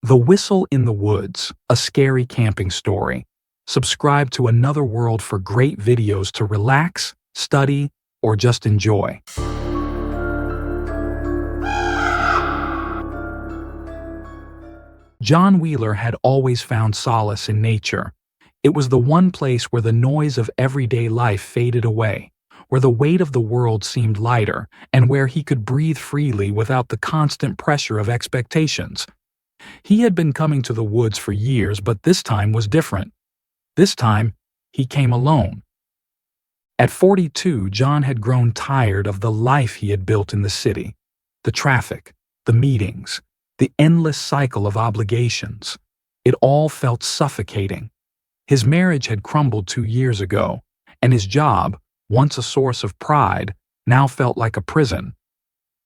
The Whistle in the Woods, a scary camping story. Subscribe to Another World for great videos to relax, study, or just enjoy. John Wheeler had always found solace in nature. It was the one place where the noise of everyday life faded away, where the weight of the world seemed lighter, and where he could breathe freely without the constant pressure of expectations. He had been coming to the woods for years, but this time was different. This time, he came alone. At 42, John had grown tired of the life he had built in the city. The traffic, the meetings, the endless cycle of obligations. It all felt suffocating. His marriage had crumbled 2 years ago, and his job, once a source of pride, now felt like a prison.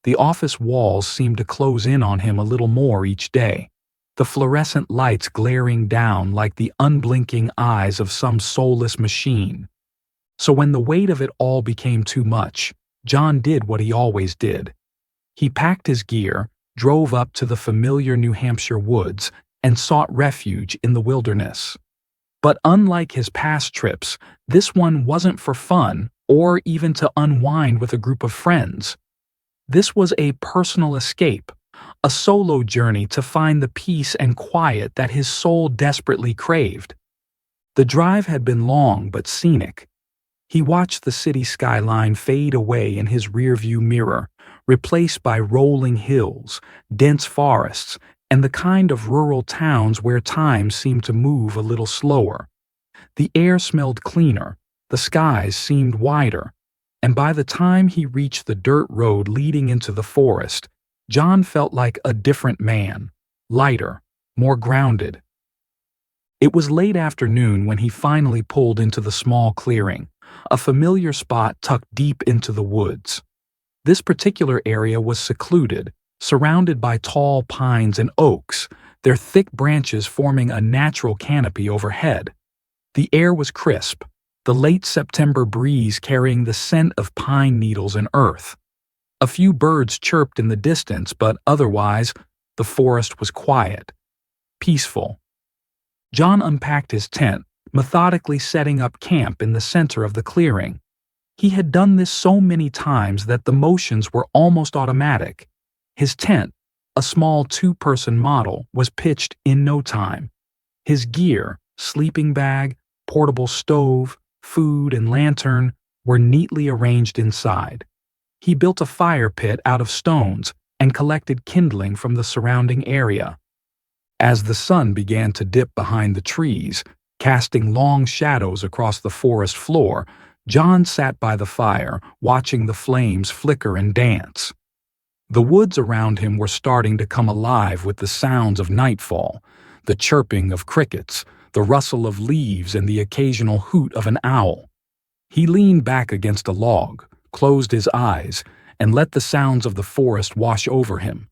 The office walls seemed to close in on him a little more each day, the fluorescent lights glaring down like the unblinking eyes of some soulless machine. So when the weight of it all became too much, John did what he always did. He packed his gear, drove up to the familiar New Hampshire woods, and sought refuge in the wilderness. But unlike his past trips, this one wasn't for fun or even to unwind with a group of friends. This was a personal escape, a solo journey to find the peace and quiet that his soul desperately craved. The drive had been long but scenic. He watched the city skyline fade away in his rearview mirror, replaced by rolling hills, dense forests, and the kind of rural towns where time seemed to move a little slower. The air smelled cleaner, the skies seemed wider, and by the time he reached the dirt road leading into the forest, John felt like a different man, lighter, more grounded. It was late afternoon when he finally pulled into the small clearing, a familiar spot tucked deep into the woods. This particular area was secluded, surrounded by tall pines and oaks, their thick branches forming a natural canopy overhead. The air was crisp, the late September breeze carrying the scent of pine needles and earth. A few birds chirped in the distance, but otherwise, the forest was quiet, peaceful. John unpacked his tent, methodically setting up camp in the center of the clearing. He had done this so many times that the motions were almost automatic. His tent, a small 2-person model, was pitched in no time. His gear, sleeping bag, portable stove, food, and lantern were neatly arranged inside. He built a fire pit out of stones and collected kindling from the surrounding area. As the sun began to dip behind the trees, casting long shadows across the forest floor, John sat by the fire, watching the flames flicker and dance. The woods around him were starting to come alive with the sounds of nightfall, the chirping of crickets, the rustle of leaves, and the occasional hoot of an owl. He leaned back against a log, closed his eyes, and let the sounds of the forest wash over him.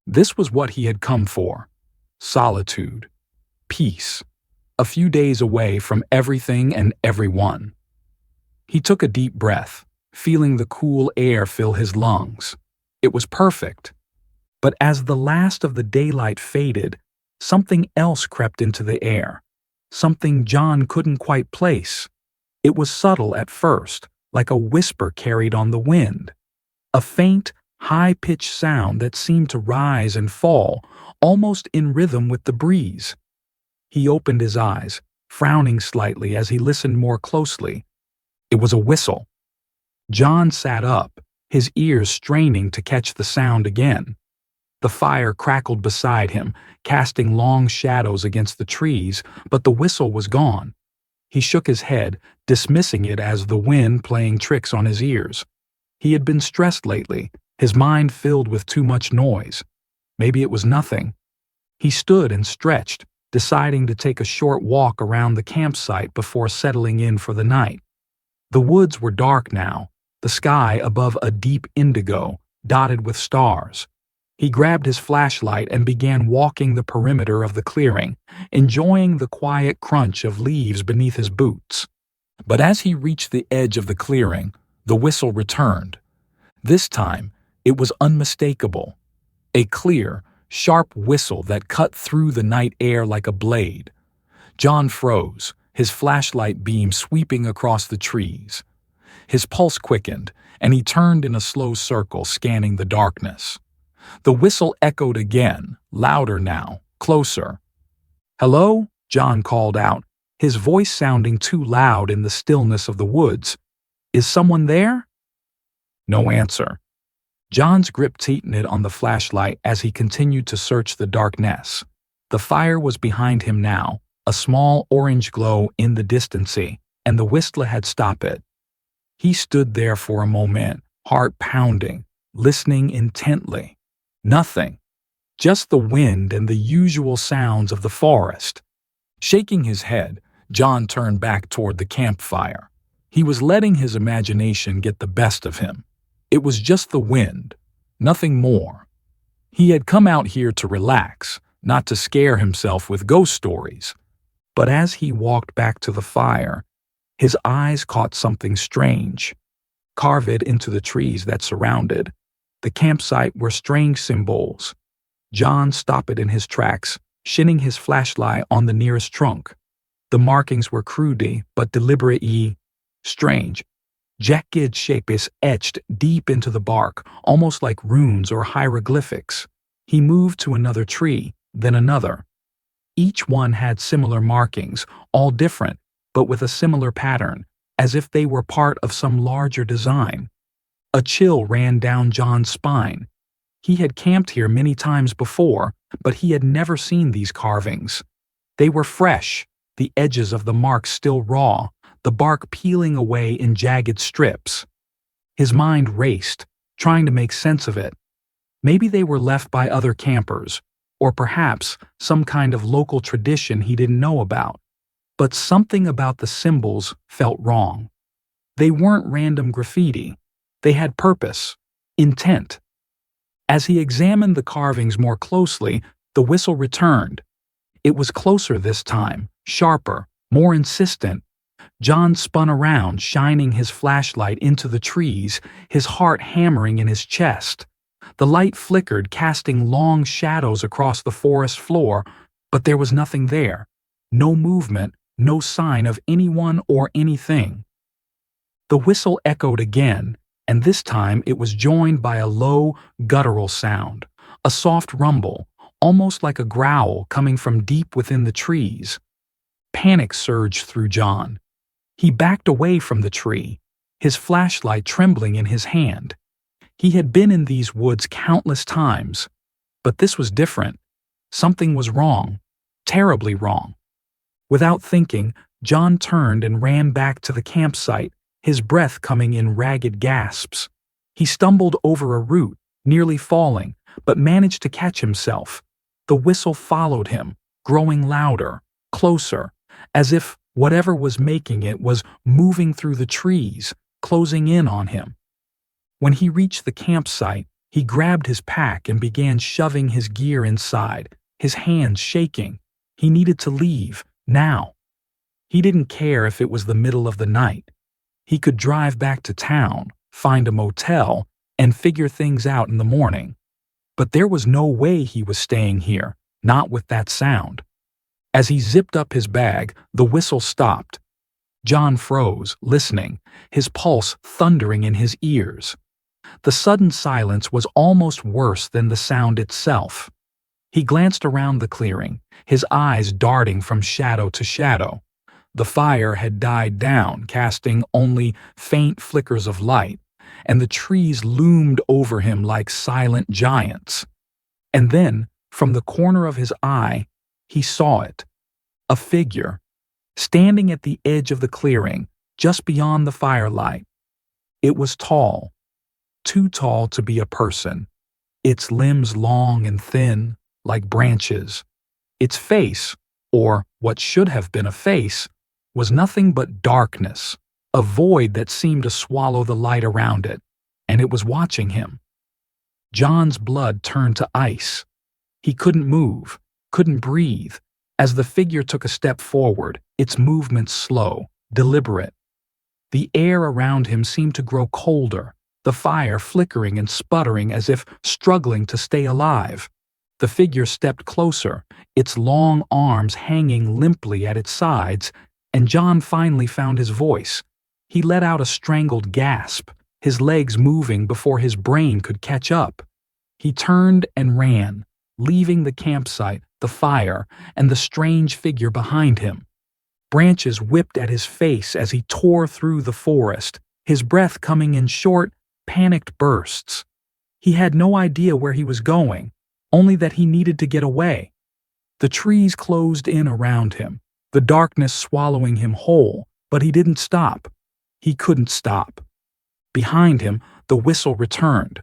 This was what he had come for: solitude, peace, a few days away from everything and everyone. He took a deep breath, feeling the cool air fill his lungs. It was perfect. But as the last of the daylight faded, something else crept into the air, something John couldn't quite place. It was subtle at first, like a whisper carried on the wind. A faint, high-pitched sound that seemed to rise and fall, almost in rhythm with the breeze. He opened his eyes, frowning slightly as he listened more closely. It was a whistle. John sat up, his ears straining to catch the sound again. The fire crackled beside him, casting long shadows against the trees, but the whistle was gone. He shook his head, dismissing it as the wind playing tricks on his ears. He had been stressed lately, his mind filled with too much noise. Maybe it was nothing. He stood and stretched, deciding to take a short walk around the campsite before settling in for the night. The woods were dark now, the sky above a deep indigo, dotted with stars. He grabbed his flashlight and began walking the perimeter of the clearing, enjoying the quiet crunch of leaves beneath his boots. But as he reached the edge of the clearing, the whistle returned. This time, it was unmistakable. A clear, sharp whistle that cut through the night air like a blade. John froze, his flashlight beam sweeping across the trees. His pulse quickened, and he turned in a slow circle, scanning the darkness. The whistle echoed again, louder now, closer. "Hello?" John called out, his voice sounding too loud in the stillness of the woods. "Is someone there?" No answer. John's grip tightened on the flashlight as he continued to search the darkness. The fire was behind him now, a small orange glow in the distance, and the whistle had stopped it. He stood there for a moment, heart pounding, listening intently. Nothing. Just the wind and the usual sounds of the forest. Shaking his head, John turned back toward the campfire. He was letting his imagination get the best of him. It was just the wind, nothing more. He had come out here to relax, not to scare himself with ghost stories. But as he walked back to the fire, his eyes caught something strange. Carved into the trees that surrounded the campsite were strange symbols. John stopped in his tracks, shining his flashlight on the nearest trunk. The markings were crude but deliberately strange. Jagged shapes etched deep into the bark, almost like runes or hieroglyphics. He moved to another tree, then another. Each one had similar markings, all different, but with a similar pattern, as if they were part of some larger design. A chill ran down John's spine. He had camped here many times before, but he had never seen these carvings. They were fresh, the edges of the marks still raw, the bark peeling away in jagged strips. His mind raced, trying to make sense of it. Maybe they were left by other campers, or perhaps some kind of local tradition he didn't know about. But something about the symbols felt wrong. They weren't random graffiti. They had purpose, intent. As he examined the carvings more closely, the whistle returned. It was closer this time, sharper, more insistent. John spun around, shining his flashlight into the trees, his heart hammering in his chest. The light flickered, casting long shadows across the forest floor, but there was nothing there. No movement, no sign of anyone or anything. The whistle echoed again, and this time it was joined by a low, guttural sound, a soft rumble, almost like a growl coming from deep within the trees. Panic surged through John. He backed away from the tree, his flashlight trembling in his hand. He had been in these woods countless times, but this was different. Something was wrong, terribly wrong. Without thinking, John turned and ran back to the campsite, his breath coming in ragged gasps. He stumbled over a root, nearly falling, but managed to catch himself. The whistle followed him, growing louder, closer, as if whatever was making it was moving through the trees, closing in on him. When he reached the campsite, he grabbed his pack and began shoving his gear inside, his hands shaking. He needed to leave, now. He didn't care if it was the middle of the night. He could drive back to town, find a motel, and figure things out in the morning. But there was no way he was staying here, not with that sound. As he zipped up his bag, the whistle stopped. John froze, listening, his pulse thundering in his ears. The sudden silence was almost worse than the sound itself. He glanced around the clearing, his eyes darting from shadow to shadow. The fire had died down, casting only faint flickers of light, and the trees loomed over him like silent giants. And then, from the corner of his eye, he saw it. A figure, standing at the edge of the clearing, just beyond the firelight. It was tall, too tall to be a person, its limbs long and thin, like branches. Its face, or what should have been a face, was nothing but darkness, a void that seemed to swallow the light around it, and it was watching him. John's blood turned to ice. He couldn't move, couldn't breathe. As the figure took a step forward, its movements slow, deliberate. The air around him seemed to grow colder, the fire flickering and sputtering as if struggling to stay alive. The figure stepped closer, its long arms hanging limply at its sides, and John finally found his voice. He let out a strangled gasp, his legs moving before his brain could catch up. He turned and ran, leaving the campsite, the fire, and the strange figure behind him. Branches whipped at his face as he tore through the forest, his breath coming in short, panicked bursts. He had no idea where he was going, only that he needed to get away. The trees closed in around him, the darkness swallowing him whole, but he didn't stop. He couldn't stop. Behind him, the whistle returned.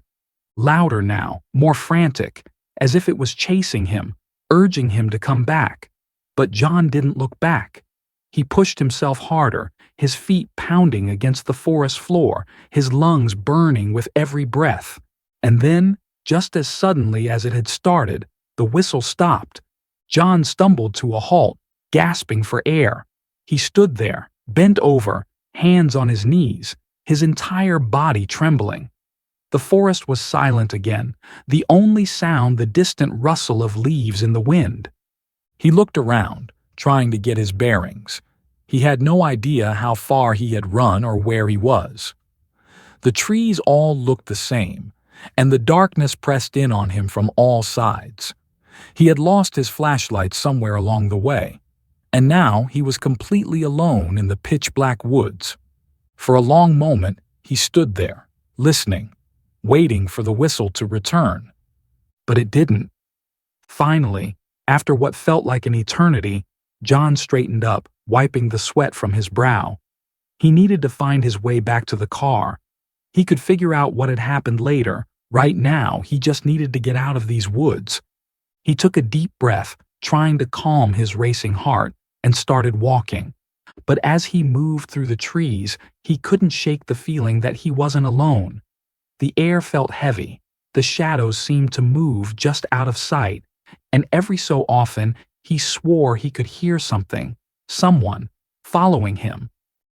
Louder now, more frantic, as if it was chasing him, urging him to come back. But John didn't look back. He pushed himself harder, his feet pounding against the forest floor, his lungs burning with every breath. And then, just as suddenly as it had started, the whistle stopped. John stumbled to a halt, gasping for air. He stood there, bent over, hands on his knees, his entire body trembling. The forest was silent again, the only sound the distant rustle of leaves in the wind. He looked around, trying to get his bearings. He had no idea how far he had run or where he was. The trees all looked the same, and the darkness pressed in on him from all sides. He had lost his flashlight somewhere along the way, and now he was completely alone in the pitch-black woods. For a long moment, he stood there, listening, waiting for the whistle to return. But it didn't. Finally, after what felt like an eternity, John straightened up, wiping the sweat from his brow. He needed to find his way back to the car. He could figure out what had happened later. Right now, he just needed to get out of these woods. He took a deep breath, trying to calm his racing heart, and started walking. But as he moved through the trees, he couldn't shake the feeling that he wasn't alone. The air felt heavy, the shadows seemed to move just out of sight, and every so often he swore he could hear something, someone, following him.